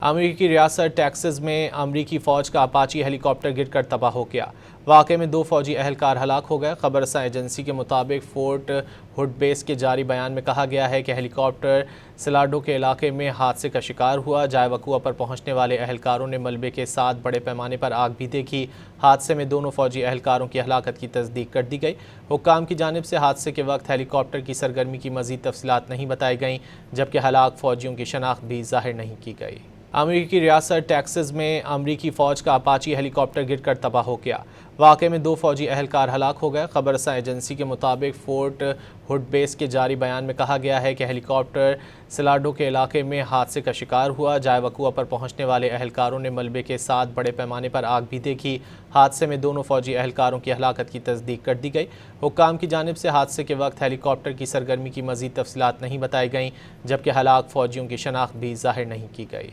अमेरिकी रियासत टेक्सास में अमेरिकी फ़ौज का अपाची हेलीकॉप्टर गिरकर तबाह हो गया। वाक़े में 2 फ़ौजी अहलकार हलाक हो गए। खबरसां एजेंसी के मुताबिक फोर्ट हुड बेस के जारी बयान में कहा गया है कि हेलीकॉप्टर सिलाडो के इलाके में हादसे का शिकार हुआ। जाए वक़ुआ पर पहुँचने वाले अहलकारों ने मलबे के साथ बड़े पैमाने पर आग भी देखी। हादसे में दोनों फ़ौजी अहलकारों की हलाकत की तस्दीक कर दी गई। हुक्काम की जानिब से हादसे के वक्त हेलीकॉप्टर की सरगर्मी की मज़ीद तफसीलात नहीं बताई गईं, जबकि हलाक फ़ौजियों की शनाख्त भी ज़ाहिर नहीं की गई। अमेरिकी रियासत टेक्सास में अमेरिकी फ़ौज का अपाची हेलीकॉप्टर गिरकर तबाह हो गया। वाक़े में 2 फ़ौजी अहलकार हलाक हो गए। खबरसां एजेंसी के मुताबिक फोर्ट हुड बेस के जारी बयान में कहा गया है कि हेलीकॉप्टर सिलाडो के इलाके में हादसे का शिकार हुआ। जाए वक़ुआ पर पहुँचने वाले अहलकारों ने मलबे के साथ बड़े पैमाने पर आग भी देखी। हादसे में दोनों फ़ौजी अहलकारों की हलाकत की तस्दीक कर दी गई। हुक्काम की जानिब से हादसे के वक्त हेलीकॉप्टर की सरगर्मी की मज़ीद तफसीलात नहीं बताई गईं, जबकि हलाक फ़ौजियों की शनाख्त भी ज़ाहिर नहीं की गई।